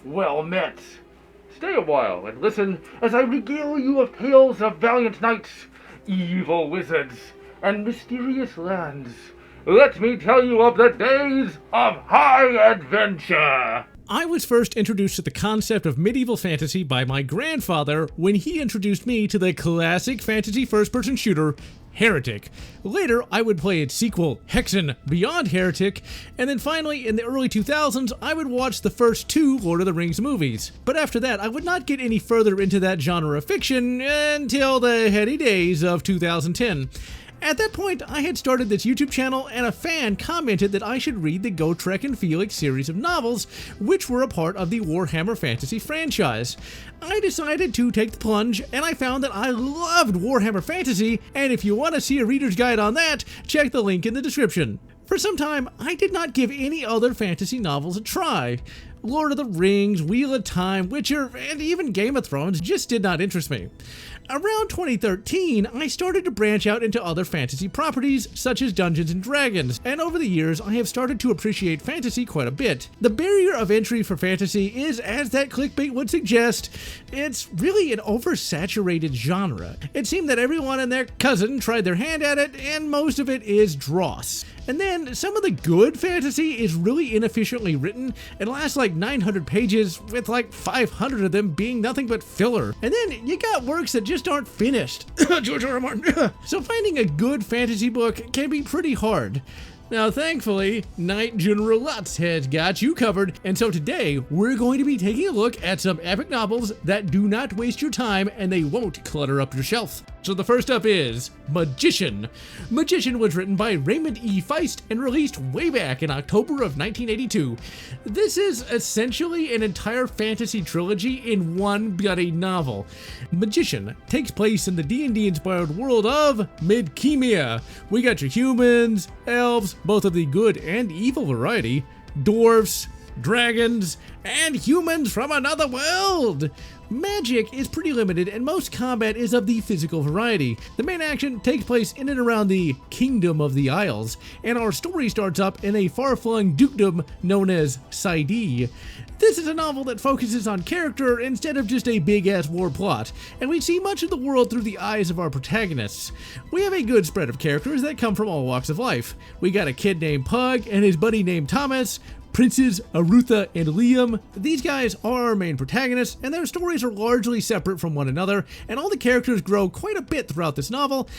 Well met. Stay a while and listen as I regale you of tales of valiant knights, evil wizards, and mysterious lands. Let me tell you of the days of high adventure. I was first introduced to the concept of medieval fantasy by my grandfather when he introduced me to the classic fantasy first-person shooter, Heretic. Later, I would play its sequel, Hexen Beyond Heretic, and then finally, in the early 2000s, I would watch the first two Lord of the Rings movies. But after that, I would not get any further into that genre of fiction until the heady days of 2010. At that point, I had started this YouTube channel, and a fan commented that I should read the Gotrek and Felix series of novels, which were a part of the Warhammer Fantasy franchise. I decided to take the plunge, and I found that I loved Warhammer Fantasy, and if you want to see a reader's guide on that, check the link in the description. For some time, I did not give any other fantasy novels a try. Lord of the Rings, Wheel of Time, Witcher, and even Game of Thrones just did not interest me. Around 2013, I started to branch out into other fantasy properties, such as Dungeons & Dragons, and over the years, I have started to appreciate fantasy quite a bit. The barrier of entry for fantasy is, as that clickbait would suggest, it's really an oversaturated genre. It seemed that everyone and their cousin tried their hand at it, and most of it is dross. And then, some of the good fantasy is really inefficiently written and lasts like 900 pages, with like 500 of them being nothing but filler. And then, you got works that just aren't finished. George R. R. Martin. So finding a good fantasy book can be pretty hard. Now, thankfully, Knight General Lotz has got you covered, and so today, we're going to be taking a look at some epic novels that do not waste your time and they won't clutter up your shelf. So the first up is Magician. Magician was written by Raymond E. Feist and released way back in October of 1982. This is essentially an entire fantasy trilogy in one bloody novel. Magician takes place in the D&D inspired world of Midkemia. We got your humans, elves, both of the good and evil variety, dwarfs, dragons, and humans from another world. Magic is pretty limited and most combat is of the physical variety. The main action takes place in and around the Kingdom of the Isles, and our story starts up in a far-flung dukedom known as Sidee. This is a novel that focuses on character instead of just a big-ass war plot, and we see much of the world through the eyes of our protagonists. We have a good spread of characters that come from all walks of life. We got a kid named Pug and his buddy named Thomas, Princes Arutha and Liam. These guys are our main protagonists, and their stories are largely separate from one another, and all the characters grow quite a bit throughout this novel,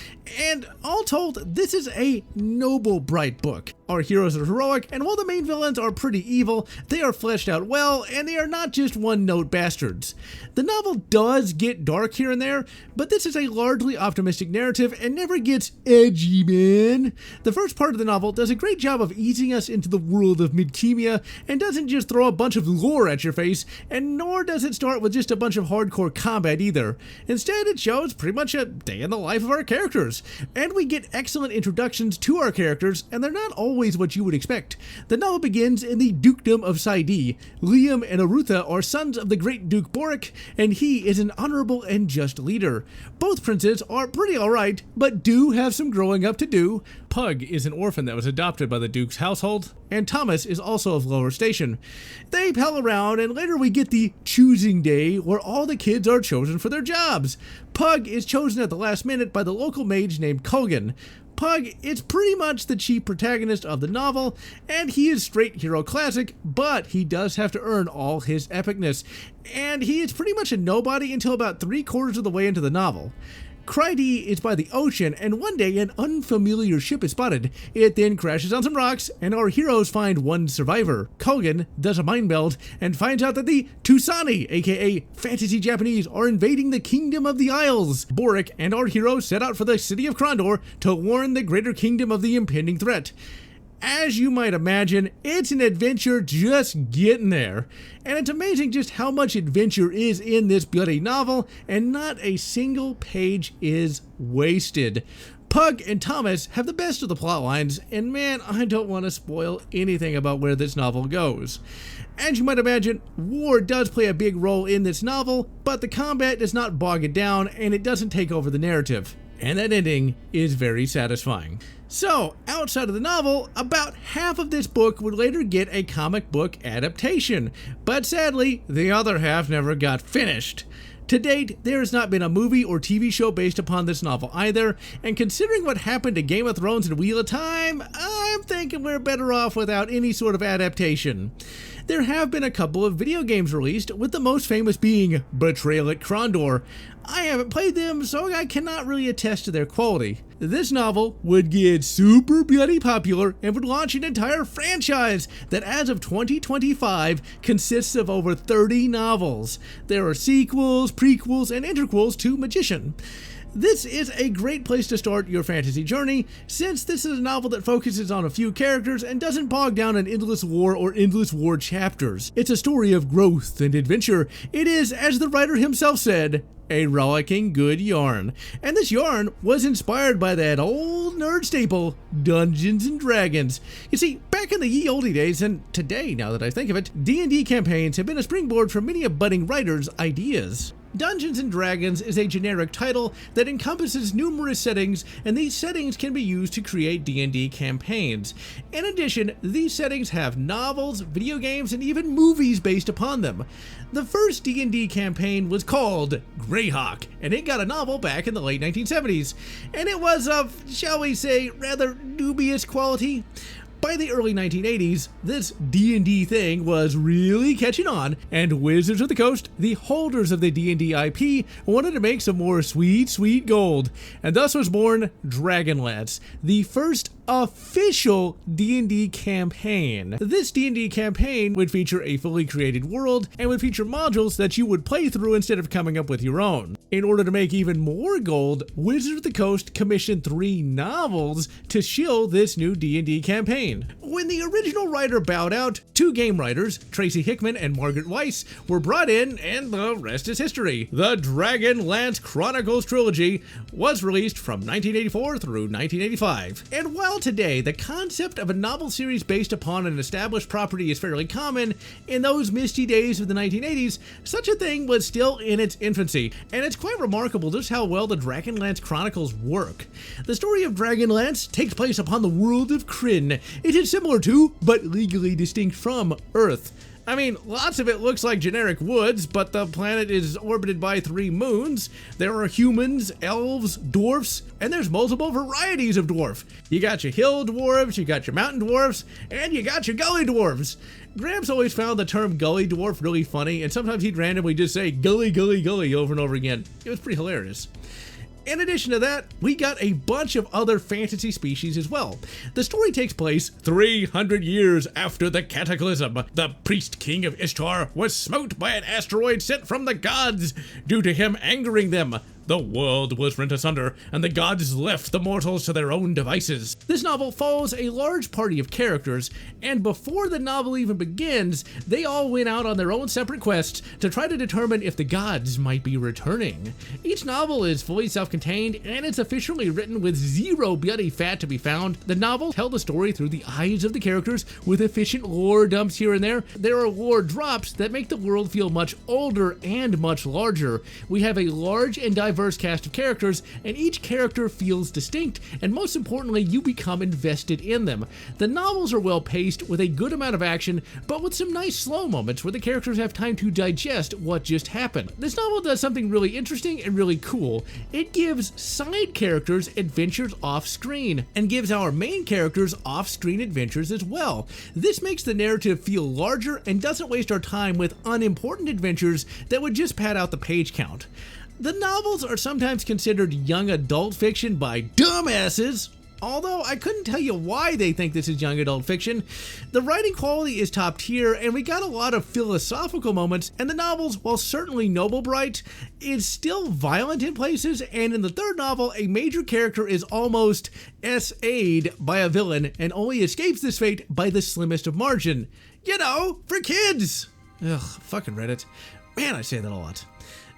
and all told, this is a noble, bright book. Our heroes are heroic, and while the main villains are pretty evil, they are fleshed out well, and they are not just one-note bastards. The novel does get dark here and there, but this is a largely optimistic narrative and never gets edgy, man. The first part of the novel does a great job of easing us into the world of Midkemia and doesn't just throw a bunch of lore at your face, and nor does it start with just a bunch of hardcore combat either. Instead, it shows pretty much a day in the life of our characters, and we get excellent introductions to our characters, and they're not always what you would expect. The novel begins in the Dukedom of Sidee. Liam and Arutha are sons of the great Duke Boric, and he is an honorable and just leader. Both princes are pretty alright, but do have some growing up to do. Pug is an orphan that was adopted by the Duke's household, and Thomas is also of lower station. They pal around, and later we get the choosing day where all the kids are chosen for their jobs. Pug is chosen at the last minute by the local mage named Kogan. Pug is pretty much the chief protagonist of the novel, and he is straight hero classic, but he does have to earn all his epicness, and he is pretty much a nobody until about 3/4 of the way into the novel. Cryde is by the ocean, and one day an unfamiliar ship is spotted. It then crashes on some rocks, and our heroes find one survivor. Kogan does a mind meld and finds out that the Tusani, aka Fantasy Japanese, are invading the Kingdom of the Isles. Boric and our heroes set out for the city of Krondor to warn the greater kingdom of the impending threat. As you might imagine, it's an adventure just getting there. And it's amazing just how much adventure is in this bloody novel, and not a single page is wasted. Pug and Thomas have the best of the plot lines, and man, I don't want to spoil anything about where this novel goes. As you might imagine, war does play a big role in this novel, but the combat does not bog it down, and it doesn't take over the narrative. and that ending is very satisfying. So, outside of the novel, about half of this book would later get a comic book adaptation, but sadly, the other half never got finished. To date, there has not been a movie or TV show based upon this novel either, and considering what happened to Game of Thrones and Wheel of Time, I'm thinking we're better off without any sort of adaptation. There have been a couple of video games released, with the most famous being Betrayal at Krondor. I haven't played them, so I cannot really attest to their quality. This novel would get super bloody popular and would launch an entire franchise that as of 2025 consists of over 30 novels. There are sequels, prequels, and interquels to Magician. This is a great place to start your fantasy journey, since this is a novel that focuses on a few characters and doesn't bog down in endless war or endless war chapters. It's a story of growth and adventure. It is, as the writer himself said, a rollicking good yarn. And this yarn was inspired by that old nerd staple, Dungeons and Dragons. You see, back in the ye olde days, and today now that I think of it, D&D campaigns have been a springboard for many a budding writer's ideas. Dungeons and Dragons is a generic title that encompasses numerous settings, and these settings can be used to create D&D campaigns. In addition, these settings have novels, video games, and even movies based upon them. The first D&D campaign was called Greyhawk, and it got a novel back in the late 1970s, and it was of, shall we say, rather dubious quality. By the early 1980s, this D&D thing was really catching on, and Wizards of the Coast, the holders of the D&D IP, wanted to make some more sweet gold, and thus was born Dragonlance, the first official D&D campaign. This D&D campaign would feature a fully created world and would feature modules that you would play through instead of coming up with your own. In order to make even more gold, Wizards of the Coast commissioned 3 novels to shill this new D&D campaign. When the original writer bowed out, 2 game writers, Tracy Hickman and Margaret Weiss, were brought in, and the rest is history. The Dragonlance Chronicles trilogy was released from 1984 through 1985. And while today the concept of a novel series based upon an established property is fairly common, in those misty days of the 1980s, such a thing was still in its infancy, and it's quite remarkable just how well the Dragonlance Chronicles work. The story of Dragonlance takes place upon the world of Krynn. It is similar to, but legally distinct from, Earth. I mean, lots of it looks like generic woods, but the planet is orbited by 3 moons. There are humans, elves, dwarfs, and there's multiple varieties of dwarf. You got your hill dwarves, you got your mountain dwarfs, and you got your gully dwarves. Gramps always found the term gully dwarf really funny, and sometimes he'd randomly just say gully, gully, gully over and over again. It was pretty hilarious. In addition to that, we got a bunch of other fantasy species as well. The story takes place 300 years after the cataclysm. The priest king of Ishtar was smote by an asteroid sent from the gods. Due to him angering them, the world was rent asunder, and the gods left the mortals to their own devices. This novel follows a large party of characters, and before the novel even begins, they all went out on their own separate quests to try to determine if the gods might be returning. Each novel is fully self-contained, and it's officially written with 0 bloody fat to be found. The novels tell the story through the eyes of the characters, with efficient lore dumps here and there. There are lore drops that make the world feel much older and much larger. We have a large and diverse cast of characters, and each character feels distinct, and most importantly, you become invested in them. The novels are well paced, with a good amount of action, but with some nice slow moments where the characters have time to digest what just happened. This novel does something really interesting and really cool. It gives side characters adventures off screen, and gives our main characters off-screen adventures as well. This makes the narrative feel larger and doesn't waste our time with unimportant adventures that would just pad out the page count. The novels are sometimes considered young adult fiction by dumbasses, although I couldn't tell you why they think this is young adult fiction. The writing quality is top tier, and we got a lot of philosophical moments, and the novels, while certainly noble bright, is still violent in places, and in the 3rd novel, a major character is almost SA'd by a villain, and only escapes this fate by the slimmest of margin. You know, for kids! Ugh, fucking Reddit. Man, I say that a lot.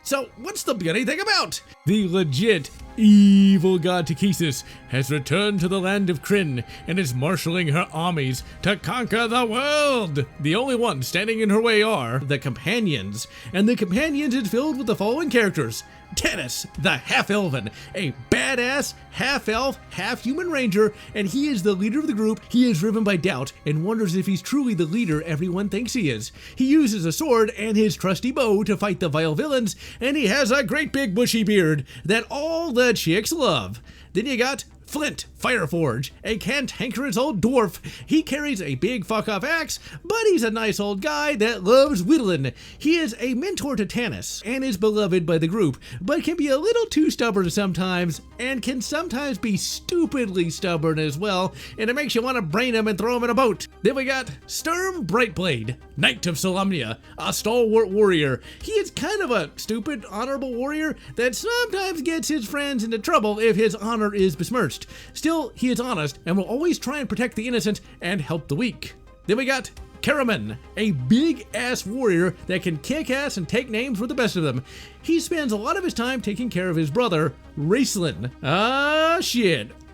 So, what's the bloody thing about? The legit evil god Takesis has returned to the land of Krynn and is marshaling her armies to conquer the world. The only ones standing in her way are the Companions, and the Companions is filled with the following characters: Tennis, the half-elven, a badass, half-elf, half-human ranger, and he is the leader of the group. He is driven by doubt and wonders if he's truly the leader everyone thinks he is. He uses a sword and his trusty bow to fight the vile villains, and he has a great big bushy beard that all the chicks love. Then you got Flint, Fireforge, a cantankerous old dwarf. He carries a big fuck-off axe, but he's a nice old guy that loves whittling. He is a mentor to Tannis and is beloved by the group, but can be a little too stubborn sometimes, and can sometimes be stupidly stubborn as well, and it makes you want to brain him and throw him in a boat. Then we got Sturm Brightblade, Knight of Solamnia, a stalwart warrior. He is kind of a stupid, honorable warrior that sometimes gets his friends into trouble if his honor is besmirched. Still, he is honest and will always try and protect the innocent and help the weak. Then we got Karaman, a big-ass warrior that can kick ass and take names with the best of them. He spends a lot of his time taking care of his brother, Raceland.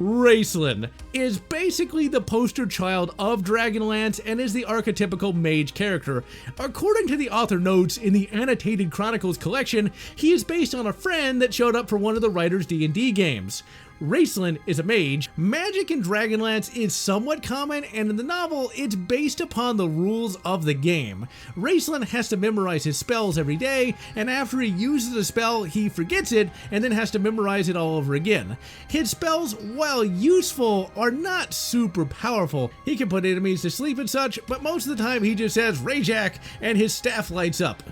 Raceland is basically the poster child of Dragonlance and is the archetypical mage character. According to the author notes in the Annotated Chronicles collection, he is based on a friend that showed up for one of the writer's D&D games. Raceland is a mage. Magic in Dragonlance is somewhat common, and in the novel, it's based upon the rules of the game. Raceland has to memorize his spells every day, and after he uses a spell, he forgets it, and then has to memorize it all over again. His spells, while useful, are not super powerful. He can put enemies to sleep and such, but most of the time he just says Rajak, and his staff lights up.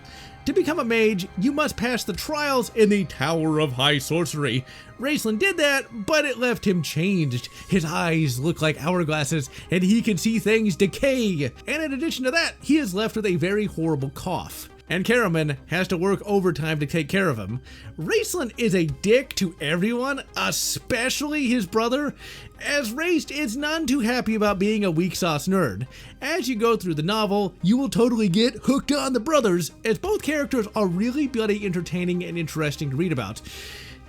To become a mage, you must pass the trials in the Tower of High Sorcery. Raceland did that, but it left him changed. His eyes look like hourglasses, and he can see things decay. And in addition to that, he is left with a very horrible cough. And Karaman has to work overtime to take care of him. Raceland is a dick to everyone, especially his brother, as Race is none too happy about being a weak sauce nerd. As you go through the novel, you will totally get hooked on the brothers, as both characters are really bloody entertaining and interesting to read about.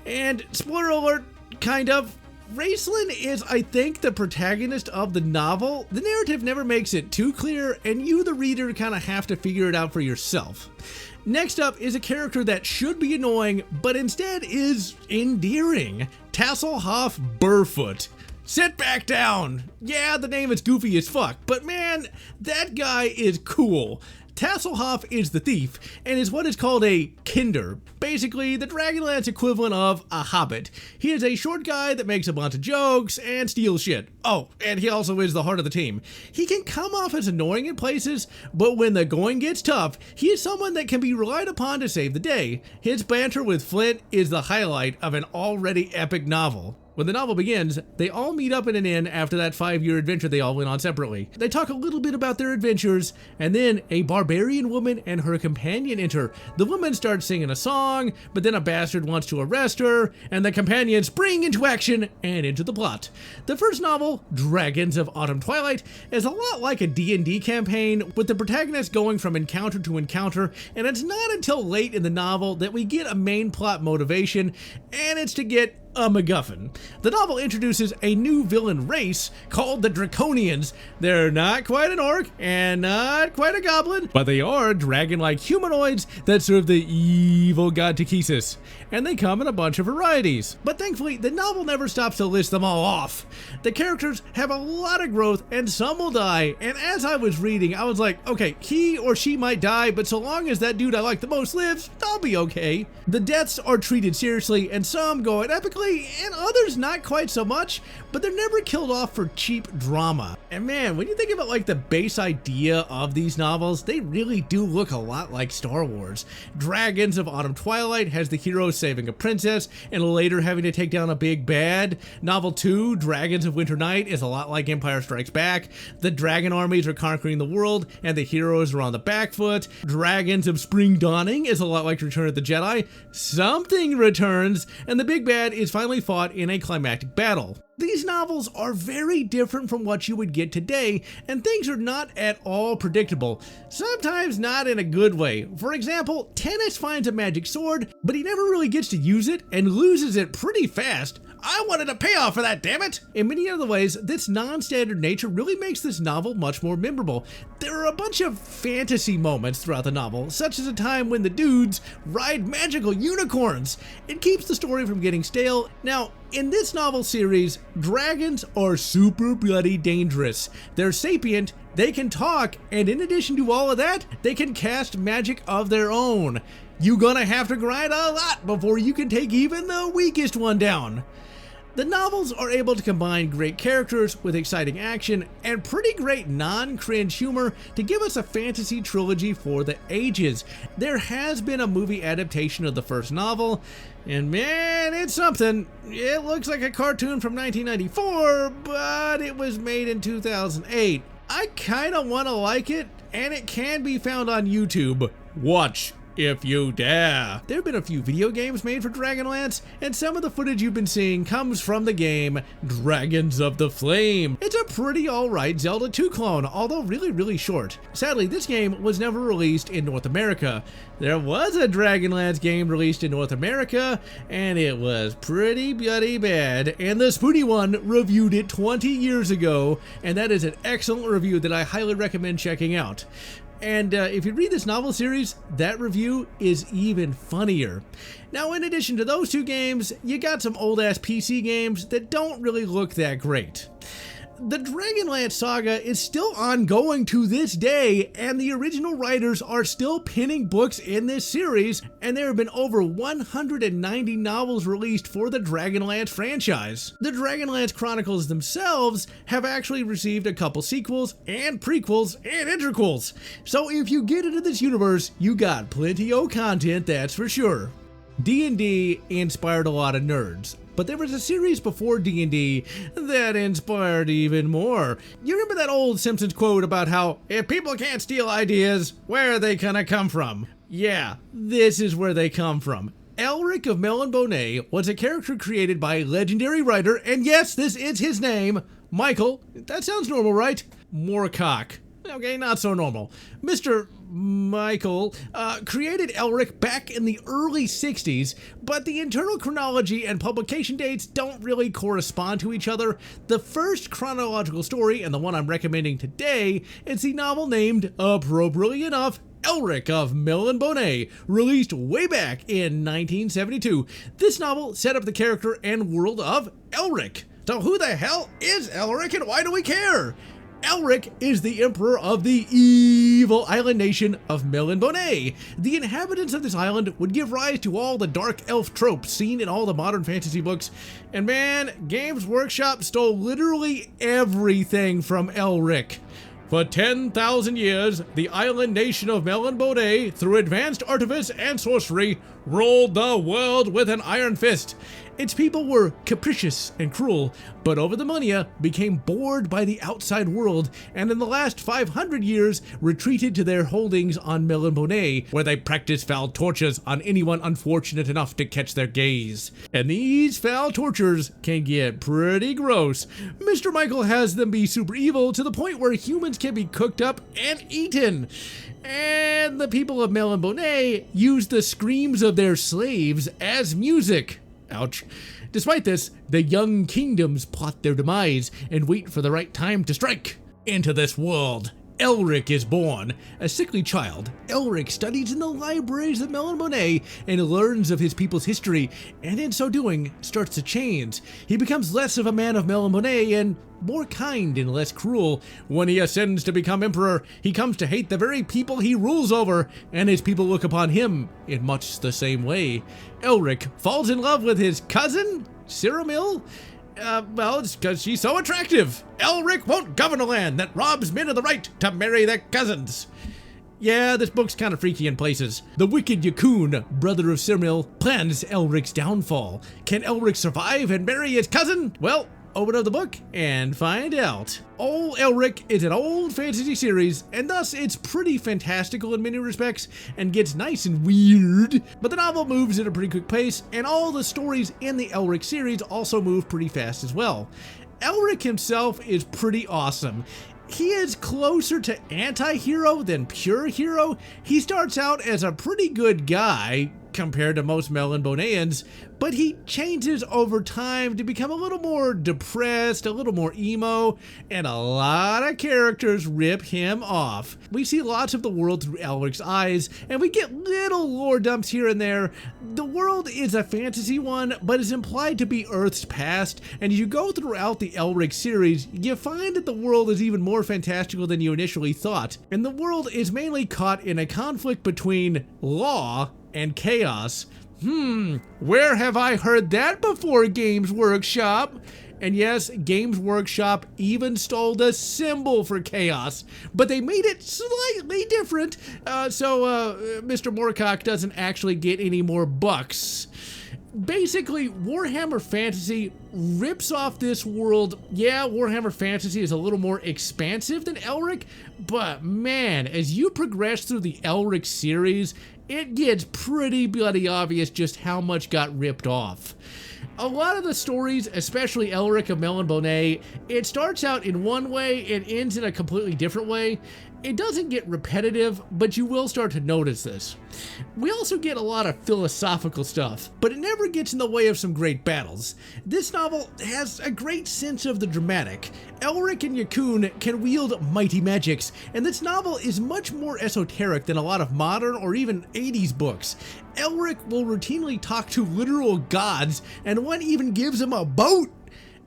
And spoiler alert, kind of, Raceland is, I think, the protagonist of the novel. The narrative never makes it too clear, and you, the reader, kind of have to figure it out for yourself. Next up is a character that should be annoying, but instead is endearing. Tasselhoff Burrfoot. Sit back down! Yeah, the name is goofy as fuck, but man, that guy is cool. Tasselhoff is the thief, and is what is called a kinder, basically the Dragonlance equivalent of a hobbit. He is a short guy that makes a bunch of jokes and steals shit. Oh, and he also is the heart of the team. He can come off as annoying in places, but when the going gets tough, he is someone that can be relied upon to save the day. His banter with Flint is the highlight of an already epic novel. When the novel begins, they all meet up in an inn after that 5-year adventure they all went on separately. They talk a little bit about their adventures, and then a barbarian woman and her companion enter. The woman starts singing a song, but then a bastard wants to arrest her, and the companions spring into action and into the plot. The first novel, Dragons of Autumn Twilight, is a lot like a D&D campaign, with the protagonist going from encounter to encounter, and it's not until late in the novel that we get a main plot motivation, and it's to get a MacGuffin. The novel introduces a new villain race called the Draconians. They're not quite an orc and not quite a goblin, but they are dragon-like humanoids that serve the evil god Takesis, and they come in a bunch of varieties. But thankfully, the novel never stops to list them all off. The characters have a lot of growth, and some will die, and as I was reading, I was like, okay, he or she might die, but so long as that dude I like the most lives, I'll be okay. The deaths are treated seriously, and some go at epically, and others not quite so much, but they're never killed off for cheap drama. And man, when you think about like the base idea of these novels, they really do look a lot like Star Wars. Dragons of Autumn Twilight has the hero saving a princess and later having to take down a big bad. Novel 2, Dragons of Winter Night, is a lot like Empire Strikes Back. The dragon armies are conquering the world and the heroes are on the back foot. Dragons of Spring Dawning is a lot like Return of the Jedi. Something returns, and the big bad is finally fought in a climactic battle. These novels are very different from what you would get today, and things are not at all predictable. Sometimes not in a good way. For example, Tannis finds a magic sword, but he never really gets to use it and loses it pretty fast. I wanted a payoff for that, damn it! In many other ways, this non-standard nature really makes this novel much more memorable. There are a bunch of fantasy moments throughout the novel, such as a time when the dudes ride magical unicorns. It keeps the story from getting stale. Now, in this novel series, dragons are super bloody dangerous. They're sapient, they can talk, and in addition to all of that, they can cast magic of their own. You're gonna have to grind a lot before you can take even the weakest one down. The novels are able to combine great characters with exciting action and pretty great non-cringe humor to give us a fantasy trilogy for the ages. There has been a movie adaptation of the first novel, and man, it's something. It looks like a cartoon from 1994, but it was made in 2008. I kinda wanna like it, and it can be found on YouTube. Watch if you dare. There have been a few video games made for Dragonlance, and some of the footage you've been seeing comes from the game Dragons of the Flame. It's a pretty alright Zelda 2 clone, although really short. Sadly, this game was never released in North America. There was a Dragonlance game released in North America, and it was pretty bloody bad, and the Spoony One reviewed it 20 years ago, and that is an excellent review that I highly recommend checking out. And if you read this novel series, that review is even funnier. Now, in addition to those two games, you got some old-ass PC games that don't really look that great. The Dragonlance saga is still ongoing to this day, and the original writers are still penning books in this series, and there have been over 190 novels released for the Dragonlance franchise. The Dragonlance Chronicles themselves have actually received a couple sequels, and prequels, and interquels. So if you get into this universe, you got plenty of content, that's for sure. D&D inspired a lot of nerds, but there was a series before D&D that inspired even more. You remember that old Simpsons quote about how, if people can't steal ideas, where are they gonna come from? Yeah, this is where they come from. Elric of Melon was a character created by a legendary writer, and yes, this is his name, Michael. That sounds normal, right? Moorcock. Okay, not so normal. Mr. Michael created Elric back in the early 60s, but the internal chronology and publication dates don't really correspond to each other. The first chronological story, and the one I'm recommending today, is the novel named, appropriately enough, Elric of Melon, released way back in 1972. This novel set up the character and world of Elric. So who the hell is Elric, and why do we care? Elric is the emperor of the evil island nation of Melon. The inhabitants of this island would give rise to all the dark elf tropes seen in all the modern fantasy books. And man, Games Workshop stole literally everything from Elric. For 10,000 years, the island nation of Melon, through advanced artifice and sorcery, ruled the world with an iron fist. Its people were capricious and cruel, but over the millennia became bored by the outside world, and in the last 500 years retreated to their holdings on Melon, where they practiced foul tortures on anyone unfortunate enough to catch their gaze. And these foul tortures can get pretty gross. Mr. Michael has them be super evil to the point where humans can be cooked up and eaten. And the people of Melon use the screams of their slaves as music. Ouch. Despite this, the young kingdoms plot their demise and wait for the right time to strike. Into this world, Elric is born. A sickly child, Elric studies in the libraries of Melon and learns of his people's history, and in so doing, starts to change. He becomes less of a man of Melon and more kind and less cruel. When he ascends to become emperor, he comes to hate the very people he rules over, and his people look upon him in much the same way. Elric falls in love with his cousin, Ciramil. Well, it's because she's so attractive. Elric won't govern a land that robs men of the right to marry their cousins. Yeah, this book's kind of freaky in places. The wicked Yakun, brother of Ciramil, plans Elric's downfall. Can Elric survive and marry his cousin? Well, open up the book and find out. Old Elric is an old fantasy series, and thus it's pretty fantastical in many respects and gets nice and weird, but the novel moves at a pretty quick pace, and all the stories in the Elric series also move pretty fast as well. Elric himself is pretty awesome. He is closer to anti-hero than pure hero. He starts out as a pretty good guy, compared to most Melon Boneans, but he changes over time to become a little more depressed, a little more emo, and a lot of characters rip him off. We see lots of the world through Elric's eyes, and we get little lore dumps here and there. The world is a fantasy one, but is implied to be Earth's past, and as you go throughout the Elric series, you find that the world is even more fantastical than you initially thought, and the world is mainly caught in a conflict between law and chaos. Where have I heard that before, Games Workshop? And yes, Games Workshop even stole the symbol for chaos, but they made it slightly different, so Mr. Moorcock doesn't actually get any more bucks. Basically, Warhammer Fantasy rips off this world. Yeah, Warhammer Fantasy is a little more expansive than Elric, but man, as you progress through the Elric series, it gets pretty bloody obvious just how much got ripped off. A lot of the stories, especially Elric of Melon Bonet, it starts out in one way and ends in a completely different way. It doesn't get repetitive, but you will start to notice this. We also get a lot of philosophical stuff, but it never gets in the way of some great battles. This novel has a great sense of the dramatic. Elric and Yakun can wield mighty magics, and this novel is much more esoteric than a lot of modern or even 80s books. Elric will routinely talk to literal gods, and one even gives him a boat.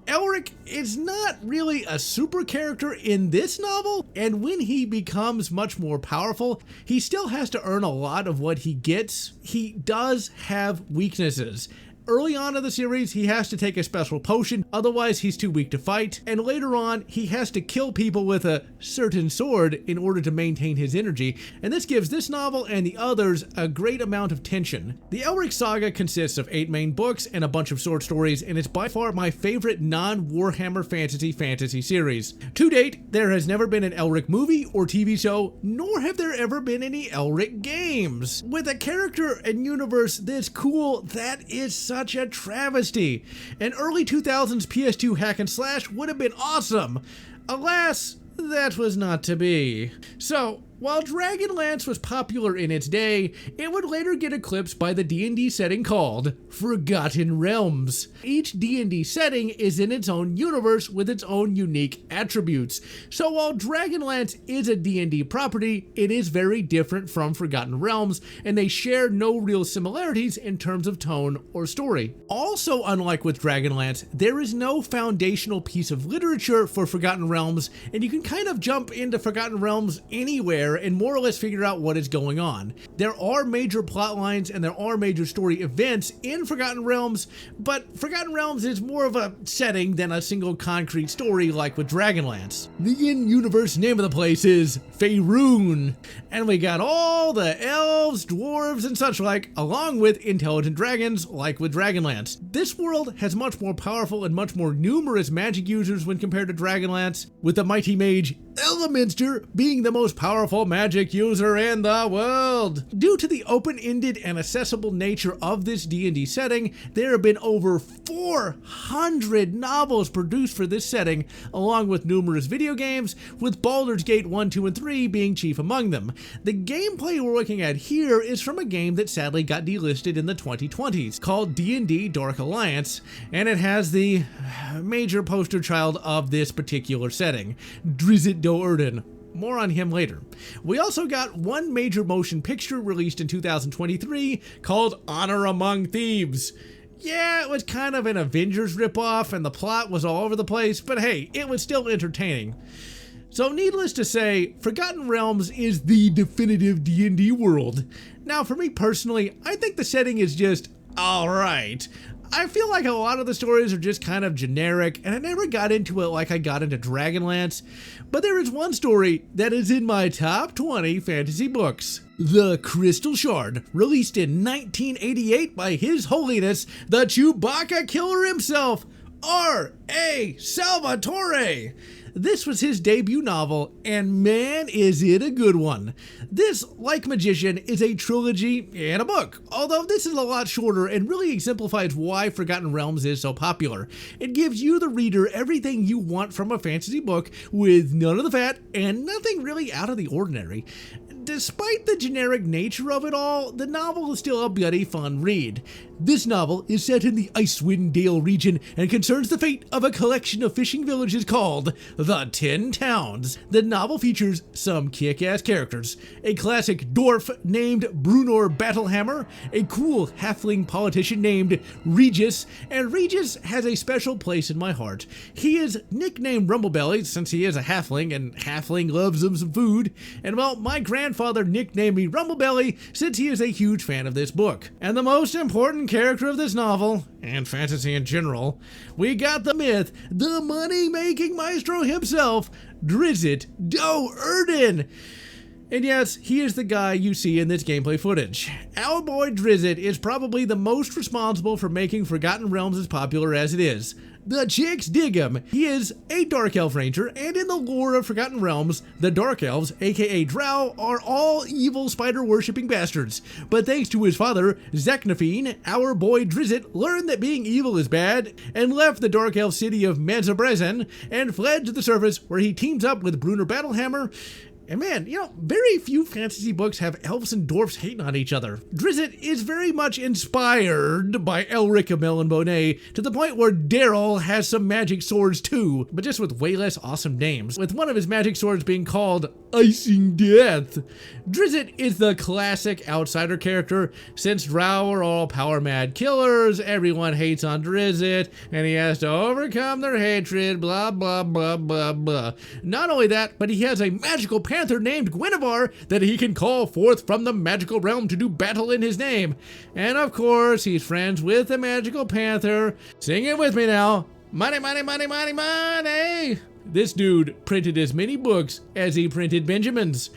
Elric is not really a super character in this novel, and when he becomes much more powerful, he still has to earn a lot of what he gets. He does have weaknesses. Early on in the series, he has to take a special potion, otherwise he's too weak to fight, and later on, he has to kill people with a certain sword in order to maintain his energy, and this gives this novel and the others a great amount of tension. The Elric saga consists of 8 main books and a bunch of short stories, and it's by far my favorite non-Warhammer fantasy series. To date, there has never been an Elric movie or TV show, nor have there ever been any Elric games. With a character and universe this cool, that is such a travesty. An early 2000s PS2 hack and slash would have been awesome. Alas, that was not to be. So, while Dragonlance was popular in its day, it would later get eclipsed by the D&D setting called Forgotten Realms. Each D&D setting is in its own universe with its own unique attributes. So while Dragonlance is a D&D property, it is very different from Forgotten Realms, and they share no real similarities in terms of tone or story. Also, unlike with Dragonlance, there is no foundational piece of literature for Forgotten Realms, and you can kind of jump into Forgotten Realms anywhere and more or less figure out what is going on. There are major plot lines and there are major story events in Forgotten Realms, but Forgotten Realms is more of a setting than a single concrete story like with Dragonlance. The in-universe name of the place is Faerun, and we got all the elves, dwarves, and such like, along with intelligent dragons like with Dragonlance. This world has much more powerful and much more numerous magic users when compared to Dragonlance, with the mighty mage Elminster being the most powerful magic user in the world. Due to the open-ended and accessible nature of this D&D setting, there have been over 400 novels produced for this setting, along with numerous video games, with Baldur's Gate 1, 2, and 3 being chief among them. The gameplay we're looking at here is from a game that sadly got delisted in the 2020s, called D&D Dark Alliance, and it has the major poster child of this particular setting, Drizzt Do'Urden. More on him later. We also got one major motion picture released in 2023 called Honor Among Thieves. Yeah, it was kind of an Avengers ripoff and the plot was all over the place, but hey, it was still entertaining. So needless to say, Forgotten Realms is the definitive D&D world. Now for me personally, I think the setting is just alright. I feel like a lot of the stories are just kind of generic, and I never got into it like I got into Dragonlance, but there is one story that is in my top 20 fantasy books. The Crystal Shard, released in 1988 by His Holiness, the Chewbacca Killer himself, R.A. Salvatore. This was his debut novel, and man, is it a good one. This, like Magician, is a trilogy and a book, although this is a lot shorter and really exemplifies why Forgotten Realms is so popular. It gives you, the reader, everything you want from a fantasy book with none of the fat and nothing really out of the ordinary. despite the generic nature of it all, the novel is still a bloody fun read. This novel is set in the Icewind Dale region and concerns the fate of a collection of fishing villages called the 10 Towns. The novel features some kick-ass characters: a classic dwarf named Brunor Battlehammer, a cool halfling politician named Regis, and Regis has a special place in my heart. He is nicknamed Rumblebelly since he is a halfling, and halfling loves him some food, and well, my grandfather nicknamed me Rumblebelly since he is a huge fan of this book. And the most important character of this novel, and fantasy in general, we got the myth, the money-making maestro himself, Drizzt Do'Urden. And yes, he is the guy you see in this gameplay footage. Our boy Drizzt is probably the most responsible for making Forgotten Realms as popular as it is. The chicks dig him. He is a Dark Elf Ranger, and in the lore of Forgotten Realms, the Dark Elves, aka Drow, are all evil spider-worshipping bastards. But thanks to his father, Zaknafine, our boy Drizzt learned that being evil is bad, and left the Dark Elf city of Manzabrezzen, and fled to the surface, where he teams up with Brunor Battlehammer. And man, very few fantasy books have elves and dwarfs hating on each other. Drizzt is very much inspired by Elric of Melon Bonnet, to the point where Daryl has some magic swords too, but just with way less awesome names, with one of his magic swords being called Icing Death. Drizzt is the classic outsider character. Since Drow are all power-mad killers, everyone hates on Drizzt, and he has to overcome their hatred, blah blah blah blah blah. Not only that, but he has a magical panther named Guinevere that he can call forth from the magical realm to do battle in his name. And of course, he's friends with the magical panther. Sing it with me now. Money, money, money, money, money. This dude printed as many books as he printed Benjamins.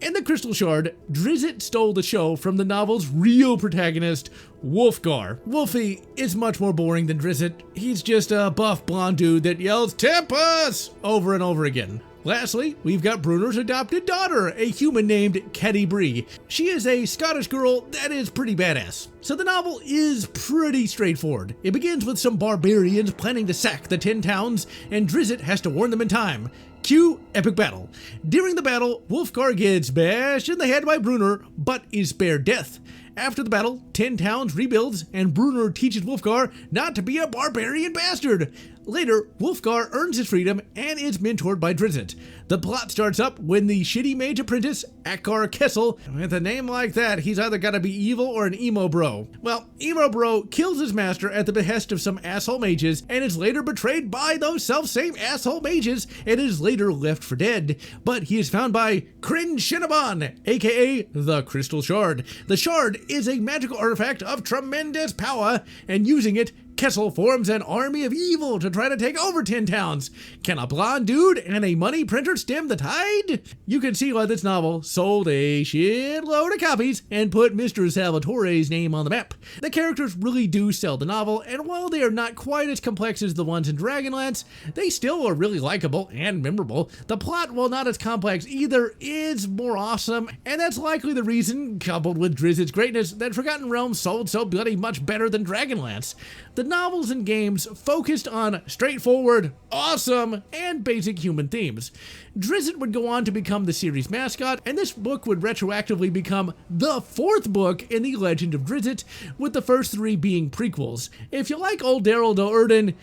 In the Crystal Shard, Drizzt stole the show from the novel's real protagonist, Wulfgar. Wolfie is much more boring than Drizzt. He's just a buff blonde dude that yells "Tempus" over and over again. Lastly, we've got Brunor's adopted daughter, a human named Caddy Bree. She is a Scottish girl that is pretty badass. So the novel is pretty straightforward. It begins with some barbarians planning to sack the 10 Towns, and Drizzt has to warn them in time. Cue epic battle. During the battle, Wulfgar gets bashed in the head by Brunor, but is spared death. After the battle, 10 Towns rebuilds, and Brunor teaches Wulfgar not to be a barbarian bastard. Later, Wulfgar earns his freedom and is mentored by Drizzt. The plot starts up when the shitty mage apprentice, Akkar Kessel, with a name like that, he's either gotta be evil or an emo bro. Well, emo bro kills his master at the behest of some asshole mages and is later betrayed by those self-same asshole mages and is later left for dead. But he is found by Kryn Shinabon, aka the Crystal Shard. The Shard is a magical artifact of tremendous power, and using it, Kessel forms an army of evil to try to take over 10 Towns. Can a blonde dude and a money printer stem the tide? You can see why this novel sold a shitload of copies and put Mr. Salvatore's name on the map. The characters really do sell the novel, and while they are not quite as complex as the ones in Dragonlance, they still are really likable and memorable. The plot, while not as complex either, is more awesome, and that's likely the reason, coupled with Drizzt's greatness, that Forgotten Realms sold so bloody much better than Dragonlance. The novels and games focused on straightforward, awesome, and basic human themes. Drizzt would go on to become the series mascot, and this book would retroactively become the 4th book in the Legend of Drizzt, with the first 3 being prequels. If you like old Daryl Do'Urden,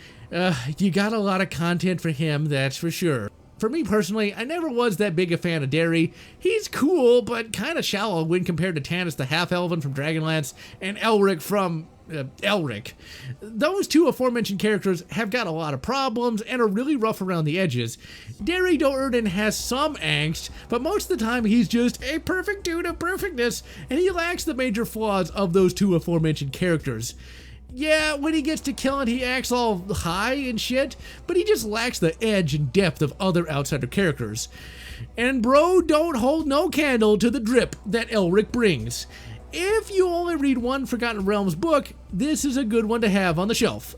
you got a lot of content for him, that's for sure. For me personally, I never was that big a fan of Derry. He's cool, but kind of shallow when compared to Tanis the Half-Elven from Dragonlance and Elric from Elric. Those two aforementioned characters have got a lot of problems and are really rough around the edges. Derry Do'Urden has some angst, but most of the time he's just a perfect dude of perfectness, and he lacks the major flaws of those two aforementioned characters. Yeah, when he gets to killing, he acts all high and shit, but he just lacks the edge and depth of other outsider characters. And bro don't hold no candle to the drip that Elric brings. If you only read one Forgotten Realms book, this is a good one to have on the shelf.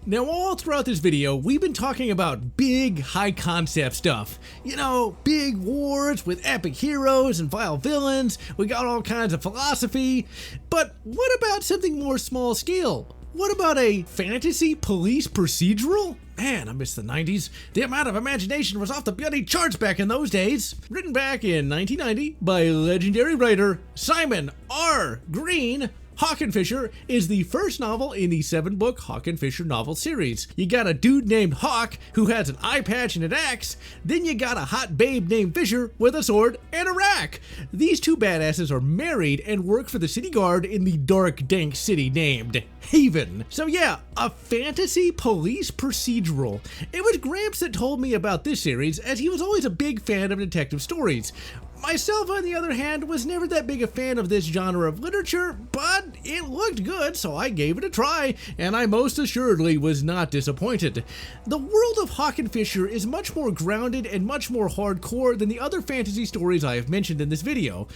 Now, all throughout this video, we've been talking about big, high-concept stuff. You know, big wars with epic heroes and vile villains. We got all kinds of philosophy. But what about something more small-scale? What about a fantasy police procedural? Man, I miss the 90s. The amount of imagination was off the bloody charts back in those days. Written back in 1990 by legendary writer Simon R. Green, Hawk and Fisher is the first novel in the 7-book Hawk and Fisher novel series. You got a dude named Hawk who has an eye patch and an axe, then you got a hot babe named Fisher with a sword and a rack. These two badasses are married and work for the city guard in the dark, dank city named Haven. So yeah, a fantasy police procedural. It was Gramps that told me about this series, as he was always a big fan of detective stories. Myself, on the other hand, was never that big a fan of this genre of literature, but it looked good, so I gave it a try, and I most assuredly was not disappointed. The world of Hawk and Fisher is much more grounded and much more hardcore than the other fantasy stories I have mentioned in this video.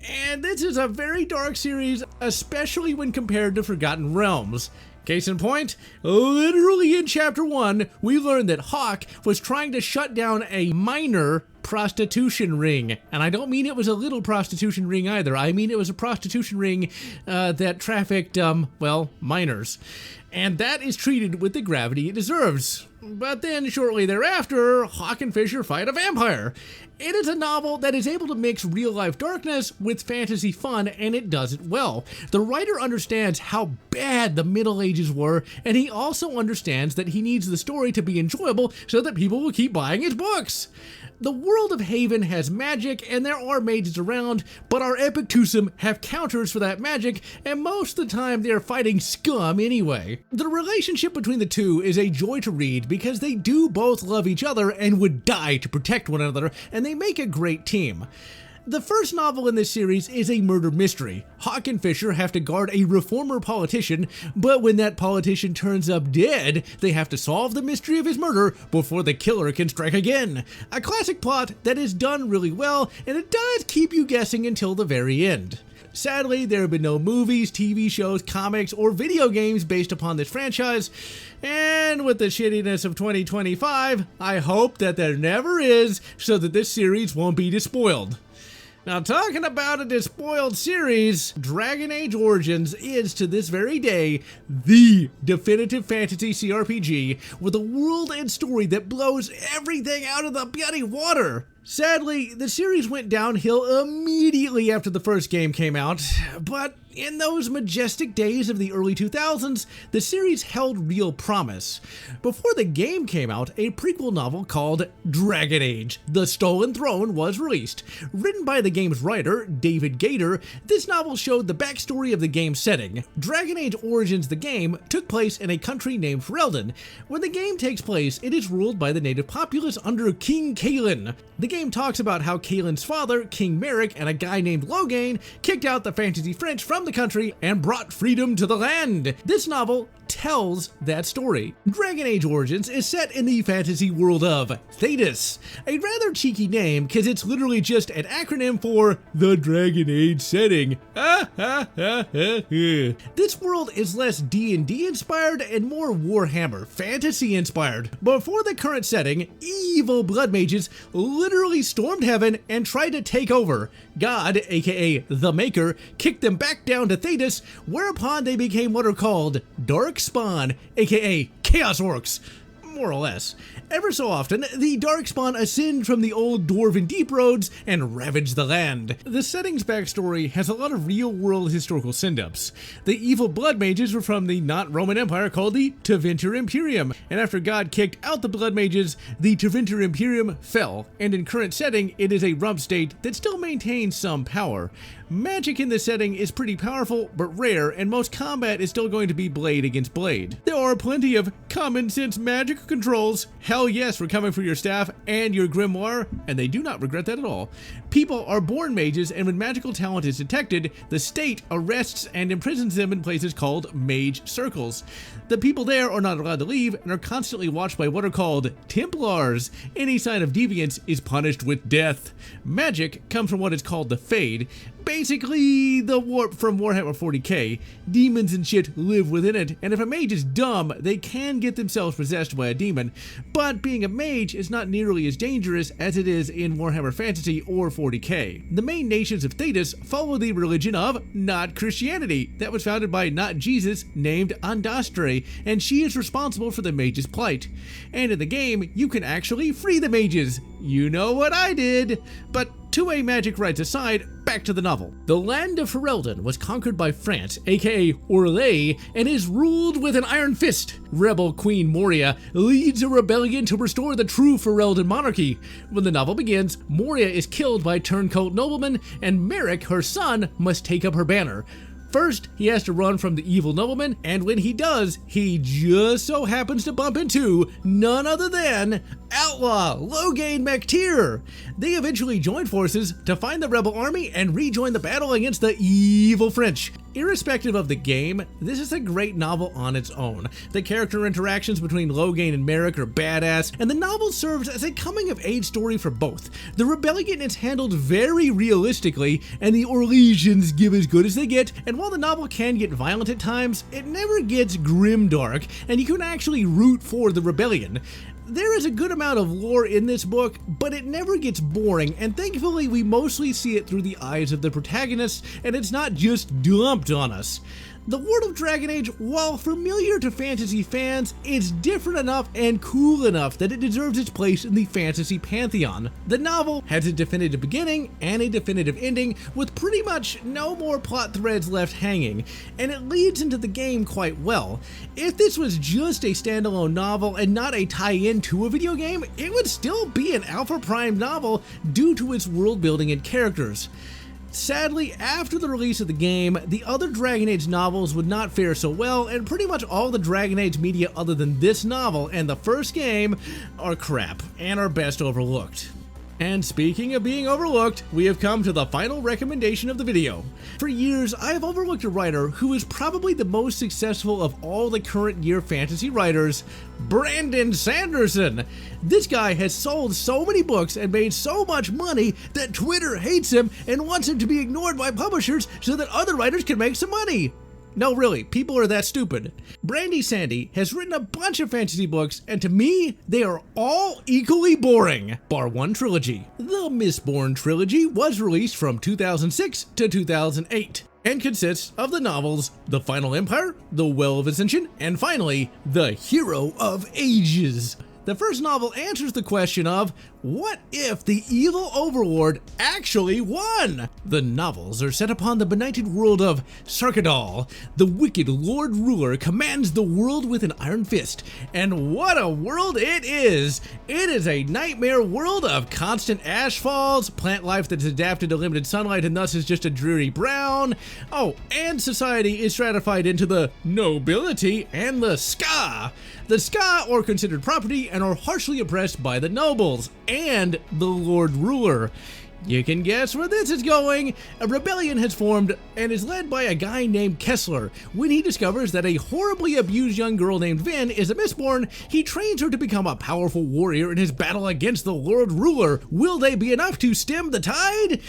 And this is a very dark series, especially when compared to Forgotten Realms. Case in point, literally in Chapter 1, we learned that Hawk was trying to shut down a minor prostitution ring. And I don't mean it was a little prostitution ring either. I mean it was a prostitution ring that trafficked, minors. And that is treated with the gravity it deserves. But then, shortly thereafter, Hawk and Fisher fight a vampire. It is a novel that is able to mix real-life darkness with fantasy fun, and it does it well. The writer understands how bad the Middle Ages were, and he also understands that he needs the story to be enjoyable so that people will keep buying his books. The world of Haven has magic, and there are mages around, but our epic twosome have counters for that magic, and most of the time they're fighting scum anyway. The relationship between the two is a joy to read because they do both love each other and would die to protect one another, and they make a great team. The first novel in this series is a murder mystery. Hawk and Fisher have to guard a reformer politician, but when that politician turns up dead, they have to solve the mystery of his murder before the killer can strike again. A classic plot that is done really well, and it does keep you guessing until the very end. Sadly, there have been no movies, TV shows, comics, or video games based upon this franchise, and with the shittiness of 2025, I hope that there never is, so that this series won't be despoiled. Now, talking about a despoiled series, Dragon Age Origins is, to this very day, the definitive fantasy CRPG with a world and story that blows everything out of the bloody water. Sadly, the series went downhill immediately after the first game came out, but in those majestic days of the early 2000s, the series held real promise. Before the game came out, a prequel novel called Dragon Age: The Stolen Throne was released. Written by the game's writer, David Gator, this novel showed the backstory of the game's setting. Dragon Age Origins, the game, took place in a country named Ferelden. When the game takes place, it is ruled by the native populace under King Cailan. The game talks about how Cailan's father, King Merrick, and a guy named Loghain kicked out the fantasy French from the country and brought freedom to the land. This novel tells that story. Dragon Age Origins is set in the fantasy world of Thetis, a rather cheeky name because it's literally just an acronym for the Dragon Age setting. This world is less D&D inspired and more Warhammer fantasy inspired. Before the current setting, evil blood mages literally stormed heaven and tried to take over. God, aka the Maker, kicked them back down to Thetis, whereupon they became what are called Dark Spawn, aka Chaos Orcs, more or less. Ever so often, the Darkspawn ascend from the old dwarven deep roads and ravage the land. The setting's backstory has a lot of real-world historical send-ups. The evil blood mages were from the not Roman Empire called the Tevinter Imperium, and after God kicked out the blood mages, the Tevinter Imperium fell, and in current setting, it is a rump state that still maintains some power. Magic in this setting is pretty powerful, but rare, and most combat is still going to be blade against blade. There are plenty of common-sense magic controls. Hell yes, we're coming for your staff and your grimoire, and they do not regret that at all. People are born mages, and when magical talent is detected, the state arrests and imprisons them in places called mage circles. The people there are not allowed to leave and are constantly watched by what are called Templars. Any sign of deviance is punished with death. Magic comes from what is called the Fade, basically the warp from Warhammer 40k. Demons and shit live within it, and if a mage is dumb, they can get themselves possessed by a demon, but being a mage is not nearly as dangerous as it is in Warhammer Fantasy or 40k. The main nations of Thedas follow the religion of not Christianity that was founded by not Jesus named Andastre, and she is responsible for the mage's plight. And in the game, you can actually free the mages. You know what I did. But 2A magic rights aside, back to the novel. The land of Ferelden was conquered by France, aka Orlais, and is ruled with an iron fist. Rebel Queen Moria leads a rebellion to restore the true Ferelden monarchy. When the novel begins, Moria is killed by turncoat noblemen, and Merrick, her son, must take up her banner. First, he has to run from the evil nobleman, and when he does, he just so happens to bump into none other than outlaw Loghain MacTyr. They eventually join forces to find the rebel army and rejoin the battle against the evil French. Irrespective of the game, this is a great novel on its own. The character interactions between Loghain and Merrick are badass, and the novel serves as a coming-of-age story for both. The rebellion is handled very realistically, and the Orlesians give as good as they get, and while the novel can get violent at times, it never gets grimdark, and you can actually root for the rebellion. There is a good amount of lore in this book, but it never gets boring, and thankfully we mostly see it through the eyes of the protagonists, and it's not just dumped on us. The world of Dragon Age, while familiar to fantasy fans, is different enough and cool enough that it deserves its place in the fantasy pantheon. The novel has a definitive beginning and a definitive ending, with pretty much no more plot threads left hanging, and it leads into the game quite well. If this was just a standalone novel and not a tie-in to a video game, it would still be an Alpha Prime novel due to its world building and characters. Sadly, after the release of the game, the other Dragon Age novels would not fare so well, and pretty much all the Dragon Age media other than this novel and the first game are crap, and are best overlooked. And speaking of being overlooked, we have come to the final recommendation of the video. For years, I have overlooked a writer who is probably the most successful of all the current year fantasy writers, Brandon Sanderson. This guy has sold so many books and made so much money that Twitter hates him and wants him to be ignored by publishers so that other writers can make some money. No, really, people are that stupid. Brandy Sandy has written a bunch of fantasy books, and to me, they are all equally boring, bar one trilogy. The Mistborn trilogy was released from 2006 to 2008, and consists of the novels The Final Empire, The Well of Ascension, and finally, The Hero of Ages. The first novel answers the question of, what if the evil overlord actually won? The novels are set upon the benighted world of Sarkadal. The wicked Lord Ruler commands the world with an iron fist, and what a world it is! It is a nightmare world of constant ash falls, plant life that's adapted to limited sunlight and thus is just a dreary brown. Oh, and society is stratified into the nobility and the ska. The ska are considered property and are harshly oppressed by the nobles and the Lord Ruler. You can guess where this is going. A rebellion has formed and is led by a guy named Kessler. When he discovers that a horribly abused young girl named Vin is a Mistborn, he trains her to become a powerful warrior in his battle against the Lord Ruler. Will they be enough to stem the tide?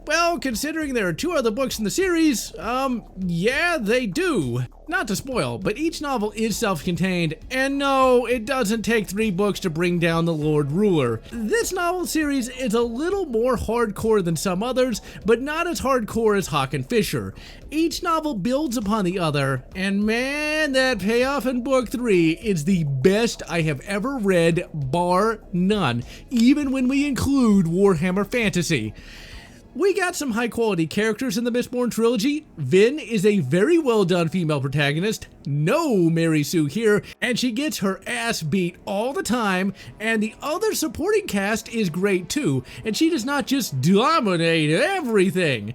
Well, considering there are 2 other books in the series, yeah, they do. Not to spoil, but each novel is self-contained, and no, it doesn't take 3 books to bring down the Lord Ruler. This novel series is a little more hardcore than some others, but not as hardcore as Hawk and Fisher. Each novel builds upon the other, and man, that payoff in book 3 is the best I have ever read, bar none, even when we include Warhammer Fantasy. We got some high quality characters in the Mistborn trilogy. Vin is a very well done female protagonist. No Mary Sue here, and she gets her ass beat all the time, and the other supporting cast is great too, and she does not just dominate everything.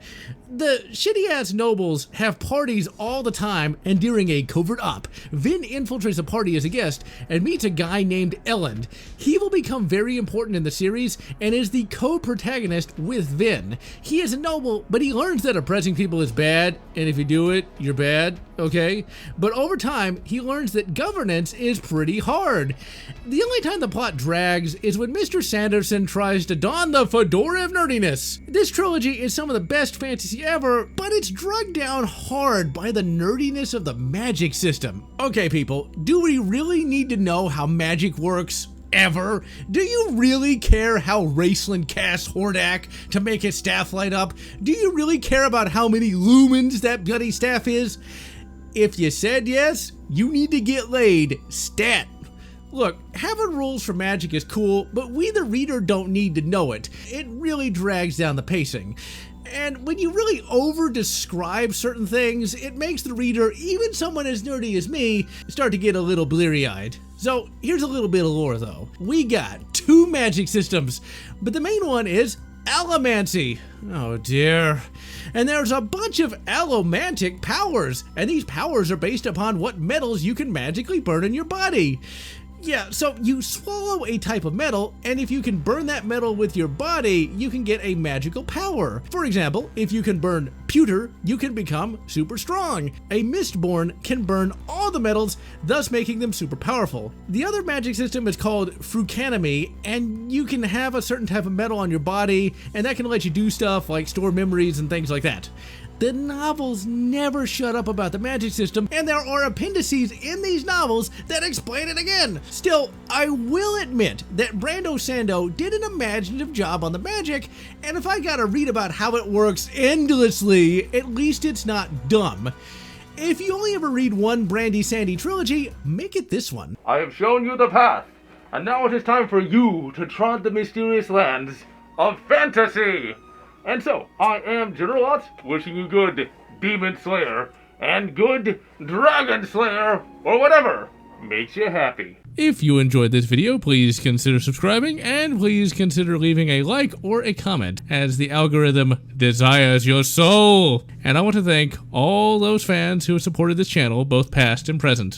The shitty-ass nobles have parties all the time, and during a covert op, Vin infiltrates a party as a guest and meets a guy named Elend. He will become very important in the series and is the co-protagonist with Vin. He is a noble, but he learns that oppressing people is bad, and if you do it, you're bad, okay? But over time, he learns that governance is pretty hard. The only time the plot drags is when Mr. Sanderson tries to don the fedora of nerdiness. This trilogy is some of the best fantasy ever, but it's drugged down hard by the nerdiness of the magic system. Okay, people, do we really need to know how magic works? Ever? Do you really care how Raceland casts Hordak to make his staff light up? Do you really care about how many lumens that bloody staff is? If you said yes, you need to get laid. Stat. Look, having rules for magic is cool, but we the reader don't need to know it. It really drags down the pacing. And when you really over-describe certain things, it makes the reader, even someone as nerdy as me, start to get a little bleary-eyed. So here's a little bit of lore though. We got 2 magic systems, but the main one is allomancy. Oh dear. And there's a bunch of allomantic powers, and these powers are based upon what metals you can magically burn in your body. Yeah, so you swallow a type of metal, and if you can burn that metal with your body, you can get a magical power. For example, if you can burn pewter, you can become super strong. A Mistborn can burn all the metals, thus making them super powerful. The other magic system is called frucanomy, and you can have a certain type of metal on your body, and that can let you do stuff like store memories and things like that. The novels never shut up about the magic system, and there are appendices in these novels that explain it again. Still, I will admit that Brando Sando did an imaginative job on the magic, and if I gotta read about how it works endlessly, at least it's not dumb. If you only ever read one Brandy Sandy trilogy, make it this one. I have shown you the path, and now it is time for you to trod the mysterious lands of fantasy. And so, I am General Lotz, wishing you good Demon Slayer, and good Dragon Slayer, or whatever makes you happy. If you enjoyed this video, please consider subscribing, and please consider leaving a like or a comment, as the algorithm desires your soul. And I want to thank all those fans who have supported this channel, both past and present.